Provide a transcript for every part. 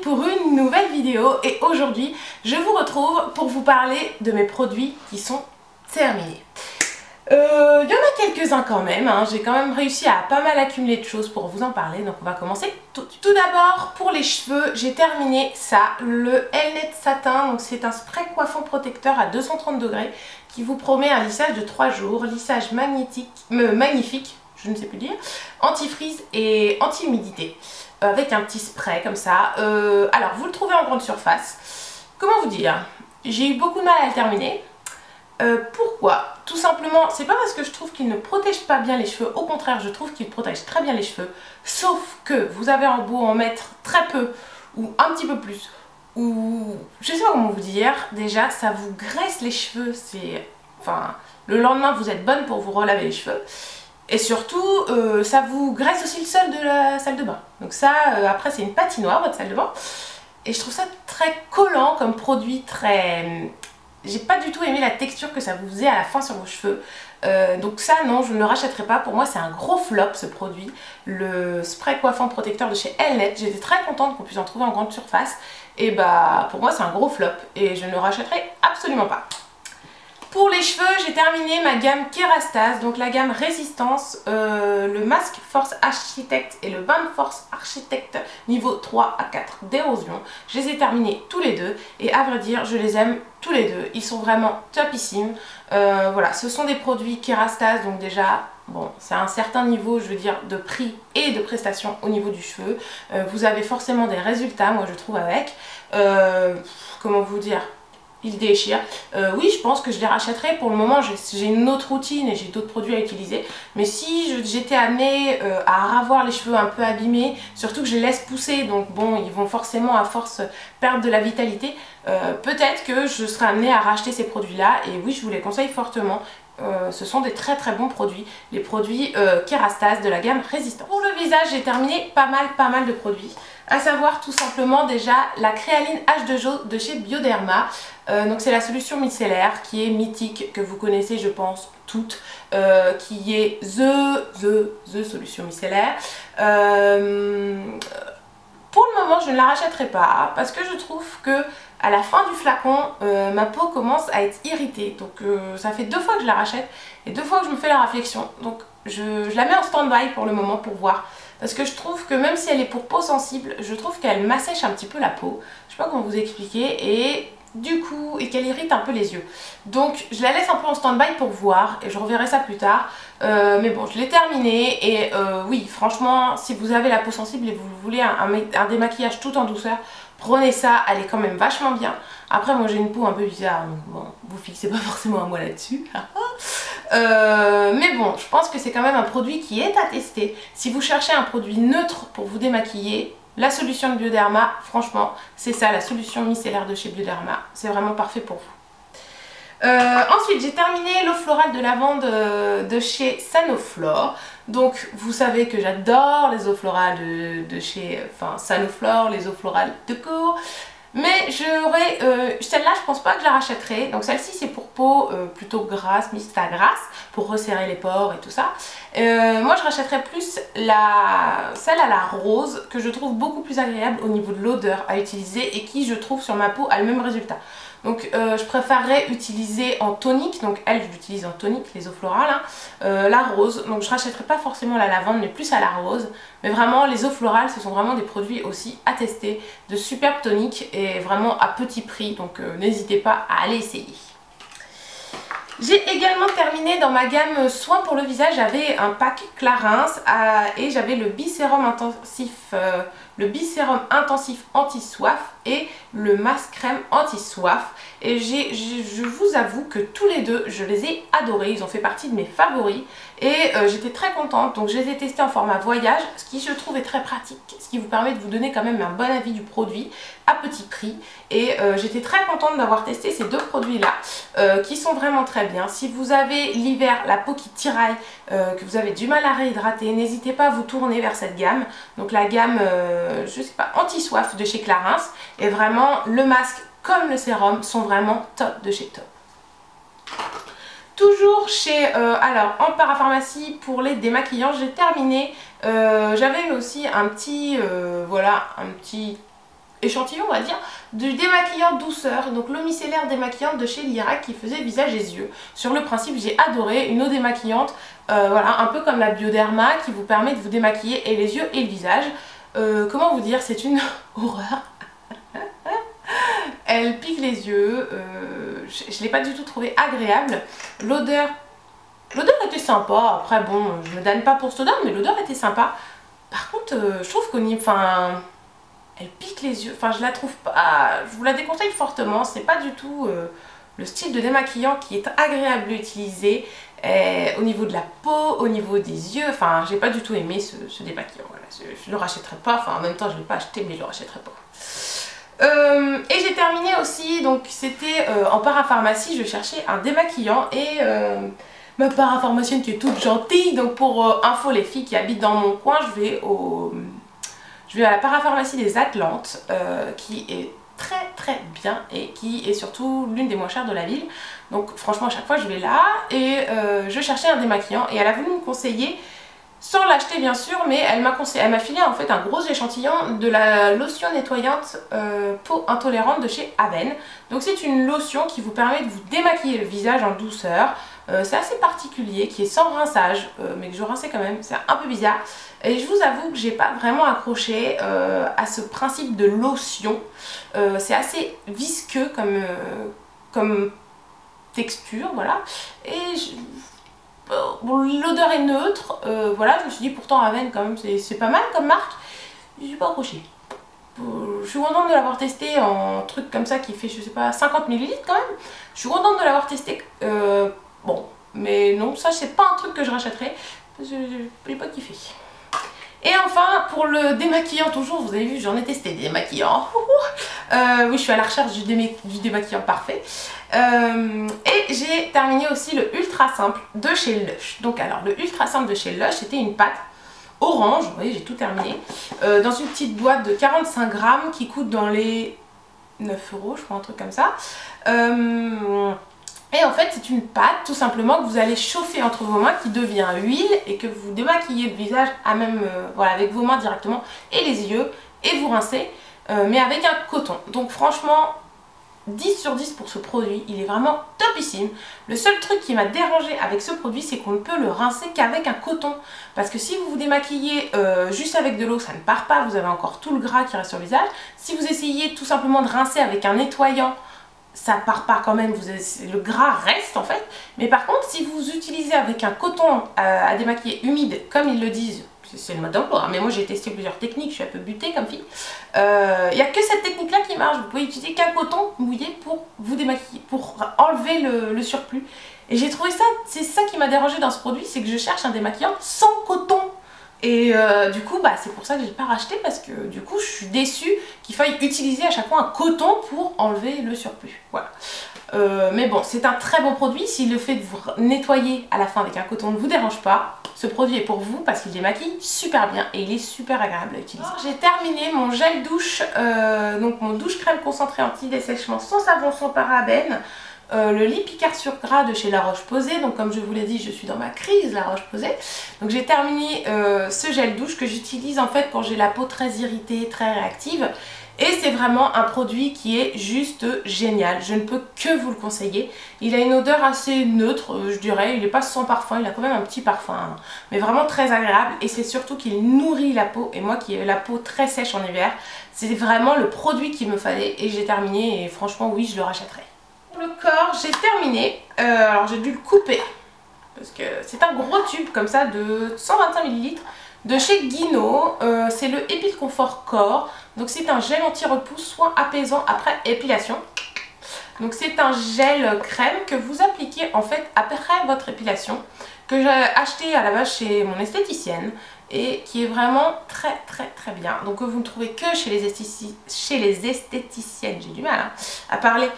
pour une nouvelle vidéo et aujourd'hui je vous retrouve pour vous parler de mes produits qui sont terminés. Il y en a quelques-uns quand même, hein. J'ai quand même réussi à pas mal accumuler de choses pour vous en parler, donc on va commencer tout de suite. Tout d'abord pour les cheveux, j'ai terminé ça, le Elnet Satin, donc c'est un spray coiffant protecteur à 230 degrés qui vous promet un lissage de 3 jours, lissage magnétique, magnifique, je ne sais plus dire, anti-frise et anti-humidité. Avec un petit spray comme ça. Alors vous le trouvez en grande surface. Comment vous dire? J'ai eu beaucoup de mal à le terminer. Pourquoi? Tout simplement, c'est pas parce que je trouve qu'il ne protège pas bien les cheveux, au contraire je trouve qu'il protège très bien les cheveux, sauf que vous avez en beau en mettre très peu ou un petit peu plus, ou je sais pas comment vous dire, déjà ça vous graisse les cheveux, c'est, enfin, le lendemain vous êtes bonne pour vous relaver les cheveux. Et surtout, ça vous graisse aussi le sol de la salle de bain. Donc ça, après c'est une patinoire votre salle de bain. Et je trouve ça très collant comme produit, très... J'ai pas du tout aimé la texture que ça vous faisait à la fin sur vos cheveux. Donc ça non, je ne le rachèterai pas. Pour moi c'est un gros flop ce produit. Le spray coiffant protecteur de chez Elnet. J'étais très contente qu'on puisse en trouver en grande surface. Et bah pour moi c'est un gros flop. Et je ne le rachèterai absolument pas. Pour les cheveux, j'ai terminé ma gamme Kerastase, donc la gamme Résistance, le Mask Force Architect et le Band Force Architect niveau 3 à 4 d'érosion. Je les ai terminés tous les deux et à vrai dire, je les aime tous les deux. Ils sont vraiment topissimes. Voilà, ce sont des produits Kerastase, donc déjà, bon, c'est un certain niveau, je veux dire, de prix et de prestations au niveau du cheveu. Vous avez forcément des résultats, moi je trouve, avec. Comment vous dire ? Il déchire. Oui, je pense que je les rachèterai. Pour le moment, j'ai une autre routine et j'ai d'autres produits à utiliser. Mais si j'étais amenée à avoir les cheveux un peu abîmés, surtout que je les laisse pousser, donc bon, ils vont forcément à force perdre de la vitalité, peut-être que je serai amenée à racheter ces produits-là. Et oui, je vous les conseille fortement. Ce sont des très très bons produits, les produits Kerastase de la gamme Résistance. Pour le visage, j'ai terminé pas mal de produits, à savoir tout simplement déjà la créaline H2O de chez Bioderma. Donc c'est la solution micellaire qui est mythique, que vous connaissez je pense toutes, qui est the solution micellaire. Pour le moment je ne la rachèterai pas parce que je trouve que à la fin du flacon, ma peau commence à être irritée. Donc ça fait 2 fois que je la rachète et 2 fois que je me fais la réflexion. Donc je la mets en stand-by pour le moment pour voir. Parce que je trouve que même si elle est pour peau sensible, je trouve qu'elle m'assèche un petit peu la peau. Je sais pas comment vous expliquer. Et du coup, et qu'elle irrite un peu les yeux. Donc je la laisse un peu en stand-by pour voir et je reverrai ça plus tard. Mais bon, je l'ai terminée et oui, franchement, si vous avez la peau sensible et vous voulez un démaquillage tout en douceur, prenez ça, elle est quand même vachement bien. Après, moi j'ai une peau un peu bizarre, donc bon, vous fixez pas forcément à moi là-dessus. Mais bon, je pense que c'est quand même un produit qui est à tester. Si vous cherchez un produit neutre pour vous démaquiller, la solution de Bioderma, franchement, c'est ça, la solution micellaire de chez Bioderma. C'est vraiment parfait pour vous. Ensuite, j'ai terminé l'eau florale de lavande de chez Sanoflore. Donc, vous savez que j'adore les eaux florales de chez Sanoflore, les eaux florales de cours. Mais celle-là, je pense pas que je la rachèterai. Donc celle-ci, c'est pour peau plutôt grasse, mixte à grasse, pour resserrer les pores et tout ça. Moi, je rachèterais plus celle à la rose, que je trouve beaucoup plus agréable au niveau de l'odeur à utiliser et qui, je trouve, sur ma peau, a le même résultat. Donc je préférerais utiliser en tonique, donc elle je l'utilise en tonique, les eaux florales, hein, la rose. Donc je rachèterai pas forcément la lavande mais plus à la rose. Mais vraiment les eaux florales ce sont vraiment des produits aussi à tester, de superbes toniques et vraiment à petit prix. Donc n'hésitez pas à aller essayer. J'ai également terminé dans ma gamme soins pour le visage, j'avais un pack Clarins et j'avais le Bisérum intensif anti-soif et le masque crème anti-soif. Et je vous avoue que tous les deux, je les ai adorés, ils ont fait partie de mes favoris et j'étais très contente. Donc je les ai testés en format voyage, ce qui je trouve est très pratique, ce qui vous permet de vous donner quand même un bon avis du produit à petit prix. Et j'étais très contente d'avoir testé ces deux produits là qui sont vraiment très bien. Si vous avez l'hiver la peau qui tiraille, que vous avez du mal à réhydrater, n'hésitez pas à vous tourner vers cette gamme. Donc la gamme je sais pas, anti-soif de chez Clarins. Et vraiment le masque comme le sérum sont vraiment top de chez top. Toujours chez, alors en parapharmacie pour les démaquillants, j'ai terminé. J'avais aussi un petit, voilà, un petit échantillon, on va dire, du démaquillant douceur, donc l'eau micellaire démaquillante de chez Lirac qui faisait visage et yeux. Sur le principe, j'ai adoré, une eau démaquillante, voilà, un peu comme la Bioderma qui vous permet de vous démaquiller et les yeux et le visage. Comment vous dire, c'est une horreur. Elle pique les yeux, je l'ai pas du tout trouvé agréable. L'odeur était sympa, après bon, je me donne pas pour cette odeur, mais l'odeur était sympa. Par contre, je trouve qu'au niveau, enfin, elle pique les yeux, enfin je la trouve pas, je vous la déconseille fortement, c'est pas du tout le style de démaquillant qui est agréable à utiliser. Au niveau de la peau, au niveau des yeux, enfin j'ai pas du tout aimé ce démaquillant, voilà. Je le rachèterai pas, enfin en même temps je l'ai pas acheté mais je le rachèterai pas. Et j'ai terminé aussi, donc c'était en parapharmacie, je cherchais un démaquillant et ma parapharmacienne qui est toute gentille, donc pour info les filles qui habitent dans mon coin, je vais à la parapharmacie des Atlantes qui est très bien et qui est surtout l'une des moins chères de la ville. Donc franchement à chaque fois je vais là et je cherchais un démaquillant et elle a voulu me conseiller, sans l'acheter bien sûr, mais elle m'a filé en fait un gros échantillon de la lotion nettoyante peau intolérante de chez Aven. Donc c'est une lotion qui vous permet de vous démaquiller le visage en douceur. C'est assez particulier, qui est sans rinçage, mais que je rinçais quand même, c'est un peu bizarre. Et je vous avoue que j'ai pas vraiment accroché à ce principe de lotion. C'est assez visqueux comme texture, voilà. Et bon, l'odeur est neutre, voilà, je me suis dit pourtant Aven quand même c'est pas mal comme marque. Je suis pas accroché. Je suis contente de l'avoir testé en truc comme ça qui fait je sais pas 50 ml quand même. Je suis contente de l'avoir testé, bon, mais non, ça c'est pas un truc que je rachèterai, j'ai pas kiffé. Et enfin, pour le démaquillant toujours, vous avez vu, j'en ai testé des démaquillants. Oui, je suis à la recherche du démaquillant parfait. Et j'ai terminé aussi le Ultra Simple de chez Lush. Donc alors, le Ultra Simple de chez Lush, c'était une pâte orange, vous voyez, j'ai tout terminé, dans une petite boîte de 45 grammes qui coûte dans les 9 €, je crois, un truc comme ça. Et en fait c'est une pâte tout simplement que vous allez chauffer entre vos mains qui devient huile et que vous démaquillez le visage à même, voilà, avec vos mains directement et les yeux et vous rincez mais avec un coton. Donc franchement 10 sur 10 pour ce produit, il est vraiment topissime. Le seul truc qui m'a dérangé avec ce produit c'est qu'on ne peut le rincer qu'avec un coton. Parce que si vous vous démaquillez juste avec de l'eau ça ne part pas, vous avez encore tout le gras qui reste sur le visage. Si vous essayez tout simplement de rincer avec un nettoyant, ça part pas quand même, le gras reste en fait. Mais par contre si vous utilisez avec un coton à démaquiller humide comme ils le disent, c'est le mode d'emploi, hein, mais moi j'ai testé plusieurs techniques, je suis un peu butée comme fille. Il n'y a que cette technique là qui marche, vous pouvez utiliser qu'un coton mouillé pour vous démaquiller, pour enlever le surplus. Et j'ai trouvé ça, c'est ça qui m'a dérangé dans ce produit, c'est que je cherche un démaquillant sans coton. Et du coup bah, c'est pour ça que j'ai pas racheté parce que du coup je suis déçue qu'il faille utiliser à chaque fois un coton pour enlever le surplus, voilà. Mais bon, c'est un très bon produit, si le fait de vous nettoyer à la fin avec un coton ne vous dérange pas, ce produit est pour vous parce qu'il démaquille super bien et il est super agréable à utiliser. J'ai terminé mon gel douche, donc mon douche crème concentrée anti-dessèchement sans savon, sans parabènes. Le lit Picard sur gras de chez La Roche-Posay, donc comme je vous l'ai dit je suis dans ma crise La Roche-Posay, donc j'ai terminé ce gel douche que j'utilise en fait quand j'ai la peau très irritée, très réactive, et c'est vraiment un produit qui est juste génial, je ne peux que vous le conseiller. Il a une odeur assez neutre, je dirais, il n'est pas sans parfum, il a quand même un petit parfum, hein, mais vraiment très agréable, et c'est surtout qu'il nourrit la peau, et moi qui ai la peau très sèche en hiver, c'est vraiment le produit qu'il me fallait, et j'ai terminé, et franchement oui je le rachèterai. Le corps, j'ai terminé, alors j'ai dû le couper parce que c'est un gros tube comme ça de 125 ml de chez Guino, c'est le Épile Confort Corps, donc c'est un gel anti-repousse soin apaisant après épilation. Donc c'est un gel crème que vous appliquez en fait après votre épilation, que j'ai acheté à la base chez mon esthéticienne et qui est vraiment très bien. Donc vous ne trouvez que chez les esthéticiennes, j'ai du mal hein, à parler,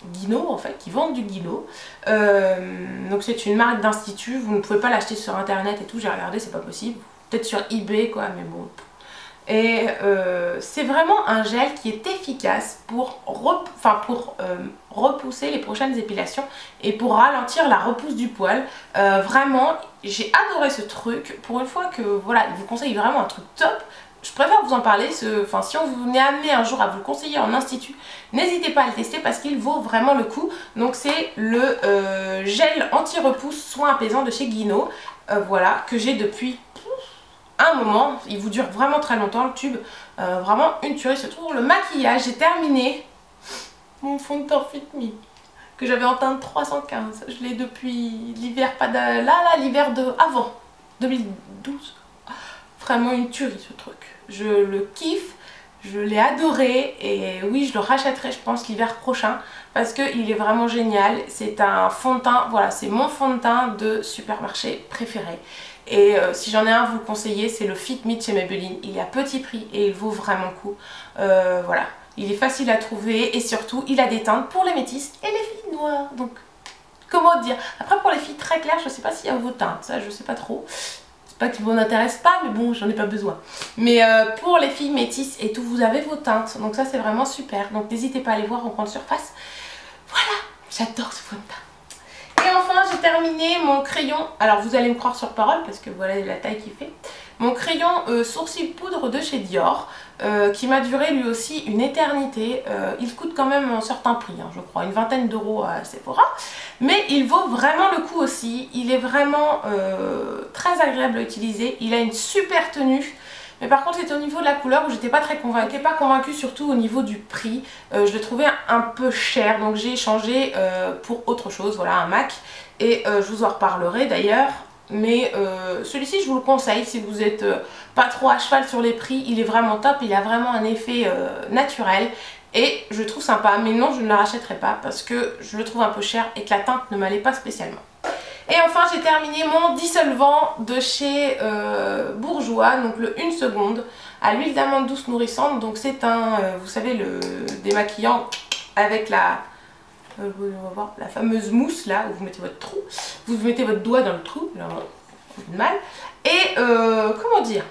Guino en fait, qui vendent du Guino. Donc c'est une marque d'institut, vous ne pouvez pas l'acheter sur internet et tout, j'ai regardé, c'est pas possible. Peut-être sur eBay quoi, mais bon. Et c'est vraiment un gel qui est efficace pour repousser les prochaines épilations et pour ralentir la repousse du poil. Vraiment, j'ai adoré ce truc. Pour une fois que voilà, il vous conseille vraiment un truc top. je préfère vous en parler. Enfin, si on vous est amené un jour à vous le conseiller en institut, n'hésitez pas à le tester parce qu'il vaut vraiment le coup. Donc c'est le gel anti-repousse soin apaisant de chez Guino. Voilà, que j'ai depuis un moment. Il vous dure vraiment très longtemps le tube. Vraiment une tuerie. Se trouve le maquillage. J'ai terminé mon fond de teint Fit Me que j'avais en teinte 315. Je l'ai depuis l'hiver, pas de là, l'hiver de avant 2012. Vraiment une tuerie ce truc. Je le kiffe, je l'ai adoré et oui, je le rachèterai je pense l'hiver prochain parce qu'il est vraiment génial. C'est un fond de teint, voilà, c'est mon fond de teint de supermarché préféré. Et si j'en ai un à vous le conseiller, c'est le Fit Me de chez Maybelline. Il est à petit prix et il vaut vraiment le coup. Voilà, il est facile à trouver et surtout il a des teintes pour les métisses et les filles noires. Donc comment dire. Après pour les filles très claires, je sais pas s'il y a vos teintes, ça je sais pas trop. Pas que vous n'intéresse pas, mais bon, j'en ai pas besoin. Mais pour les filles métisses et tout, vous avez vos teintes. Donc ça, c'est vraiment super. Donc n'hésitez pas à aller voir en grande surface. Voilà, j'adore ce fond de teint. Et enfin, j'ai terminé mon crayon. Alors, vous allez me croire sur parole, parce que voilà la taille qu'il fait. Mon crayon sourcil poudre de chez Dior, qui m'a duré lui aussi une éternité. Il coûte quand même un certain prix, hein, je crois, une vingtaine d'euros à Sephora. Mais il vaut vraiment le coup aussi. Il est vraiment très agréable à utiliser. Il a une super tenue. Mais par contre, c'était au niveau de la couleur où j'étais pas très convaincue. J'étais pas convaincue surtout au niveau du prix. Je le trouvais un peu cher. Donc j'ai échangé pour autre chose. Voilà, un MAC. Et je vous en reparlerai d'ailleurs. Mais celui-ci je vous le conseille si vous n'êtes pas trop à cheval sur les prix. Il est vraiment top, il a vraiment un effet naturel et je le trouve sympa. Mais non, je ne le rachèterai pas parce que je le trouve un peu cher et que la teinte ne m'allait pas spécialement. Et enfin j'ai terminé mon dissolvant de chez Bourjois, donc le 1 seconde à l'huile d'amande douce nourrissante. Donc c'est un, vous savez, le démaquillant avec la... on va voir la fameuse mousse là où vous mettez votre trou, vous mettez votre doigt dans le trou, là, mal. Et comment dire,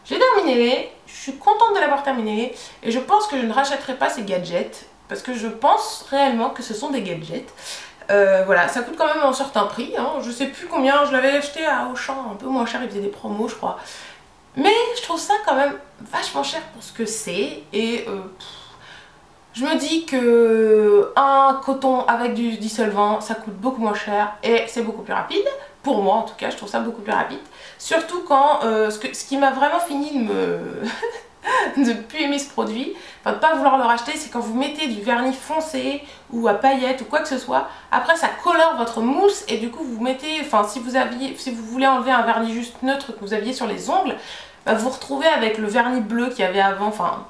j'ai terminé, je suis contente de l'avoir terminé et je pense que je ne rachèterai pas ces gadgets parce que je pense réellement que ce sont des gadgets. Voilà, ça coûte quand même un certain prix, hein. Je sais plus combien, je l'avais acheté à Auchan, un peu moins cher, il faisait des promos je crois. Mais je trouve ça quand même vachement cher pour ce que c'est et je me dis que un coton avec du dissolvant ça coûte beaucoup moins cher et c'est beaucoup plus rapide. Pour moi en tout cas, je trouve ça beaucoup plus rapide. Surtout quand ce qui m'a vraiment fini de me... de plus aimer ce produit, enfin de pas vouloir le racheter, c'est quand vous mettez du vernis foncé ou à paillettes ou quoi que ce soit, après ça colore votre mousse et du coup vous mettez, enfin si vous voulez enlever un vernis juste neutre que vous aviez sur les ongles, bah, vous retrouvez avec le vernis bleu qu'il y avait avant, enfin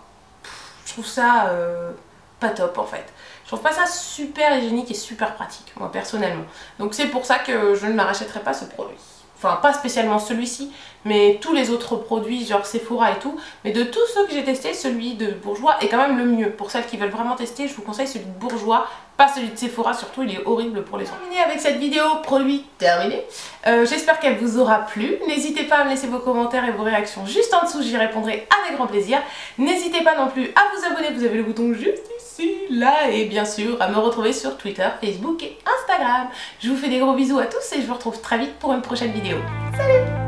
je trouve ça pas top en fait. Je trouve pas ça super hygiénique et super pratique, moi personnellement. Donc c'est pour ça que je ne me rachèterai pas ce produit. Enfin pas spécialement celui-ci, mais tous les autres produits genre Sephora et tout. Mais de tous ceux que j'ai testés, celui de Bourjois est quand même le mieux. Pour celles qui veulent vraiment tester, je vous conseille celui de Bourjois, pas celui de Sephora, surtout il est horrible pour les ongles. Terminé avec cette vidéo produit terminé. J'espère qu'elle vous aura plu. N'hésitez pas à me laisser vos commentaires et vos réactions juste en dessous, j'y répondrai avec grand plaisir. N'hésitez pas non plus à vous abonner, vous avez le bouton juste ici, là, et bien sûr à me retrouver sur Twitter, Facebook et Instagram. Je vous fais des gros bisous à tous et je vous retrouve très vite pour une prochaine vidéo. Salut!